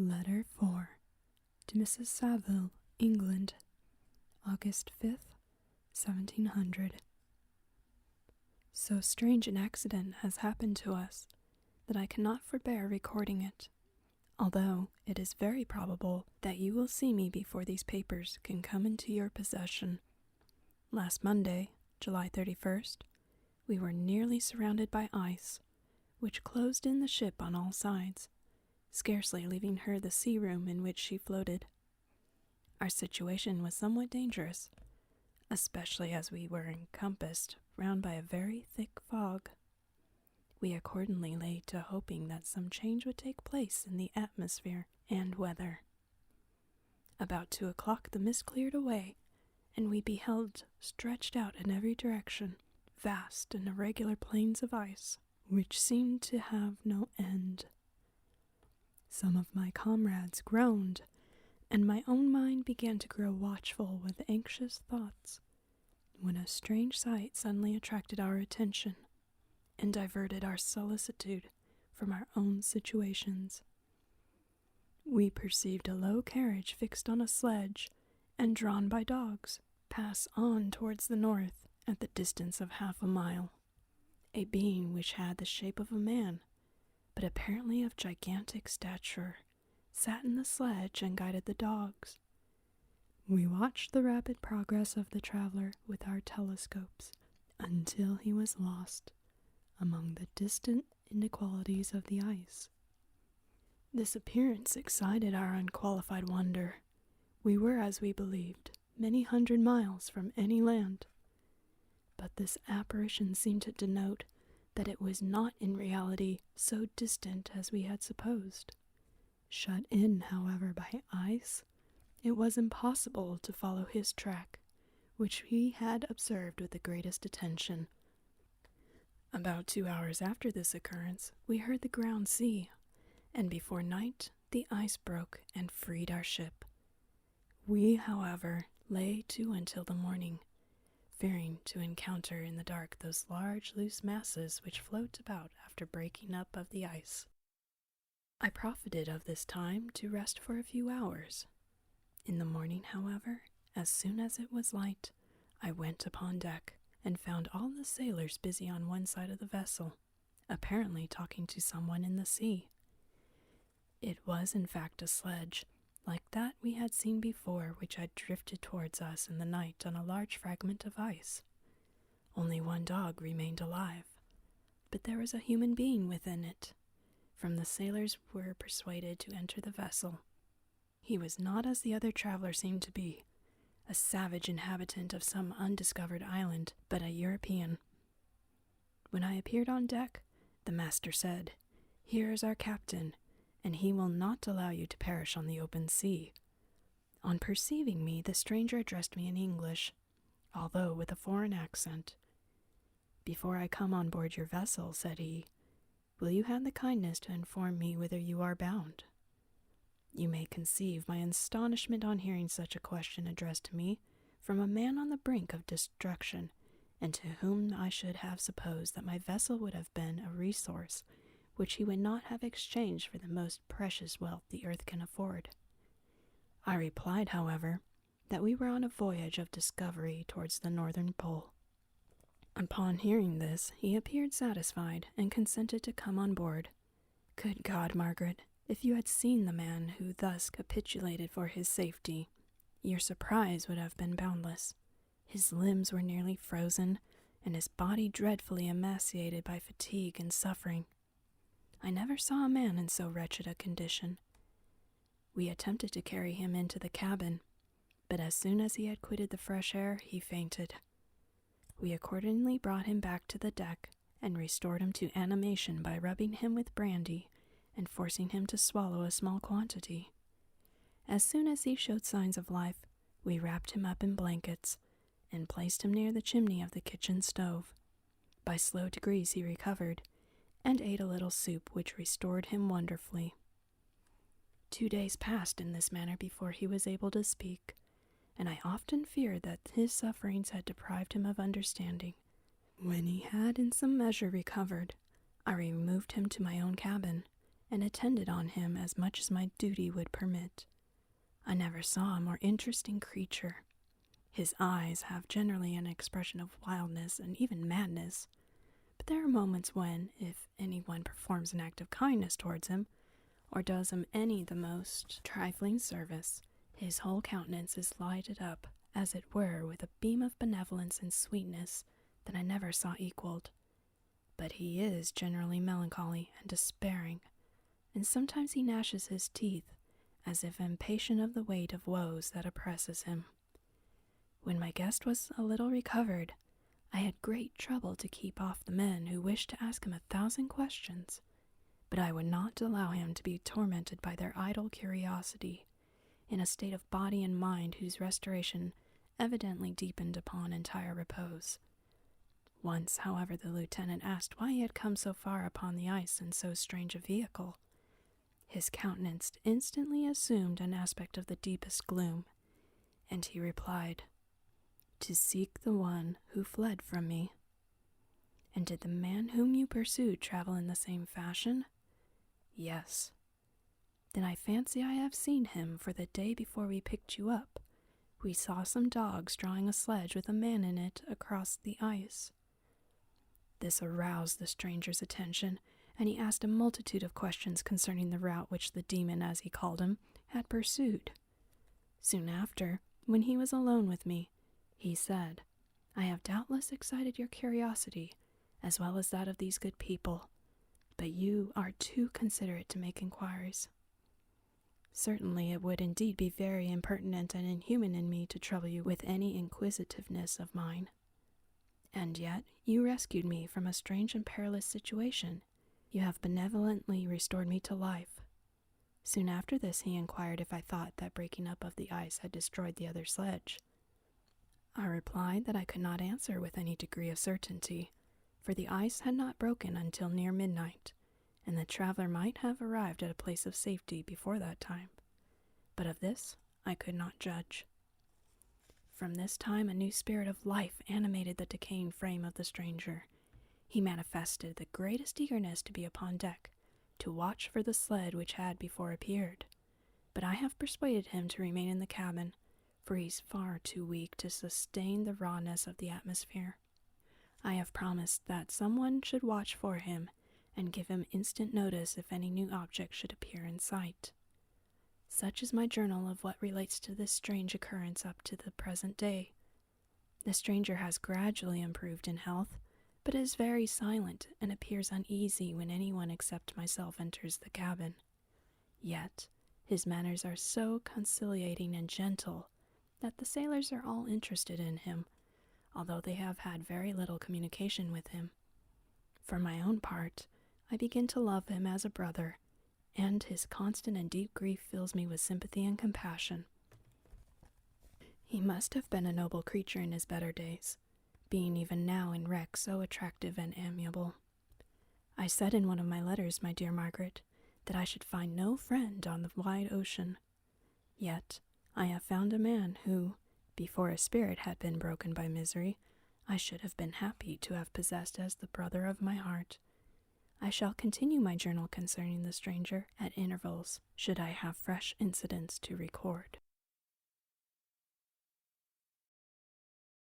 Letter 4 to Mrs. Saville, England, August 5th, 1700. So strange an accident has happened to us that I cannot forbear recording it, although it is very probable that you will see me before these papers can come into your possession. Last Monday, July 31st, we were nearly surrounded by ice, which closed in the ship on all sides, scarcely leaving her the sea room in which she floated. Our situation was somewhat dangerous, especially as we were encompassed round by a very thick fog. We accordingly lay to hoping that some change would take place in the atmosphere and weather. About 2 o'clock the mist cleared away, and we beheld stretched out in every direction vast and irregular plains of ice, which seemed to have no end. Some of my comrades groaned, and my own mind began to grow watchful with anxious thoughts, when a strange sight suddenly attracted our attention and diverted our solicitude from our own situations. We perceived a low carriage fixed on a sledge and drawn by dogs pass on towards the north at the distance of half a mile. A being which had the shape of a man, but apparently of gigantic stature, sat in the sledge and guided the dogs. We watched the rapid progress of the traveler with our telescopes until he was lost among the distant inequalities of the ice. This appearance excited our unqualified wonder. We were, as we believed, many hundred miles from any land, but this apparition seemed to denote that it was not in reality so distant as we had supposed. Shut in, however, by ice, it was impossible to follow his track, which we had observed with the greatest attention. About 2 hours after this occurrence, we heard the ground sea, and before night the ice broke and freed our ship. We, however, lay to until the morning, fearing to encounter in the dark those large loose masses which float about after breaking up of the ice. I profited of this time to rest for a few hours. In the morning, however, as soon as it was light, I went upon deck and found all the sailors busy on one side of the vessel, apparently talking to someone in the sea. It was in fact a sledge, like that we had seen before, which had drifted towards us in the night on a large fragment of ice. Only one dog remained alive, but there was a human being within it. From the sailors were persuaded to enter the vessel. He was not as the other traveler seemed to be, a savage inhabitant of some undiscovered island, but a European. When I appeared on deck, the master said, "Here is our captain, and he will not allow you to perish on the open sea." On perceiving me, the stranger addressed me in English, although with a foreign accent. "Before I come on board your vessel," said he, "will you have the kindness to inform me whither you are bound?" You may conceive my astonishment on hearing such a question addressed to me from a man on the brink of destruction, and to whom I should have supposed that my vessel would have been a resource which he would not have exchanged for the most precious wealth the earth can afford. I replied, however, that we were on a voyage of discovery towards the northern pole. Upon hearing this, he appeared satisfied and consented to come on board. Good God, Margaret, if you had seen the man who thus capitulated for his safety, your surprise would have been boundless. His limbs were nearly frozen, and his body dreadfully emaciated by fatigue and suffering. I never saw a man in so wretched a condition. We attempted to carry him into the cabin, but as soon as he had quitted the fresh air, he fainted. We accordingly brought him back to the deck and restored him to animation by rubbing him with brandy and forcing him to swallow a small quantity. As soon as he showed signs of life, we wrapped him up in blankets and placed him near the chimney of the kitchen stove. By slow degrees he recovered, and ate a little soup which restored him wonderfully. 2 days passed in this manner before he was able to speak, and I often feared that his sufferings had deprived him of understanding. When he had in some measure recovered, I removed him to my own cabin, and attended on him as much as my duty would permit. I never saw a more interesting creature. His eyes have generally an expression of wildness and even madness, but there are moments when, if anyone performs an act of kindness towards him, or does him any the most trifling service, his whole countenance is lighted up, as it were, with a beam of benevolence and sweetness that I never saw equaled. But he is generally melancholy and despairing, and sometimes he gnashes his teeth, as if impatient of the weight of woes that oppresses him. When my guest was a little recovered, I had great trouble to keep off the men who wished to ask him 1,000 questions, but I would not allow him to be tormented by their idle curiosity, in a state of body and mind whose restoration evidently deepened upon entire repose. Once, however, the lieutenant asked why he had come so far upon the ice in so strange a vehicle. His countenance instantly assumed an aspect of the deepest gloom, and he replied, "To seek the one who fled from me." "And did the man whom you pursued travel in the same fashion?" "Yes." "Then I fancy I have seen him, for the day before we picked you up, we saw some dogs drawing a sledge with a man in it across the ice." This aroused the stranger's attention, and he asked a multitude of questions concerning the route which the demon, as he called him, had pursued. Soon after, when he was alone with me, he said, "I have doubtless excited your curiosity, as well as that of these good people, but you are too considerate to make inquiries." "Certainly it would indeed be very impertinent and inhuman in me to trouble you with any inquisitiveness of mine. And yet you rescued me from a strange and perilous situation. You have benevolently restored me to life." Soon after this he inquired if I thought that breaking up of the ice had destroyed the other sledge. I replied that I could not answer with any degree of certainty, for the ice had not broken until near midnight, and the traveler might have arrived at a place of safety before that time, but of this I could not judge. From this time a new spirit of life animated the decaying frame of the stranger. He manifested the greatest eagerness to be upon deck, to watch for the sled which had before appeared, but I have persuaded him to remain in the cabin, for he is far too weak to sustain the rawness of the atmosphere. I have promised that someone should watch for him, and give him instant notice if any new object should appear in sight. Such is my journal of what relates to this strange occurrence up to the present day. The stranger has gradually improved in health, but is very silent and appears uneasy when anyone except myself enters the cabin. Yet his manners are so conciliating and gentle that the sailors are all interested in him, although they have had very little communication with him. For my own part, I begin to love him as a brother, and his constant and deep grief fills me with sympathy and compassion. He must have been a noble creature in his better days, being even now in wreck so attractive and amiable. I said in one of my letters, my dear Margaret, that I should find no friend on the wide ocean. Yet I have found a man who, before a spirit had been broken by misery, I should have been happy to have possessed as the brother of my heart. I shall continue my journal concerning the stranger at intervals, should I have fresh incidents to record.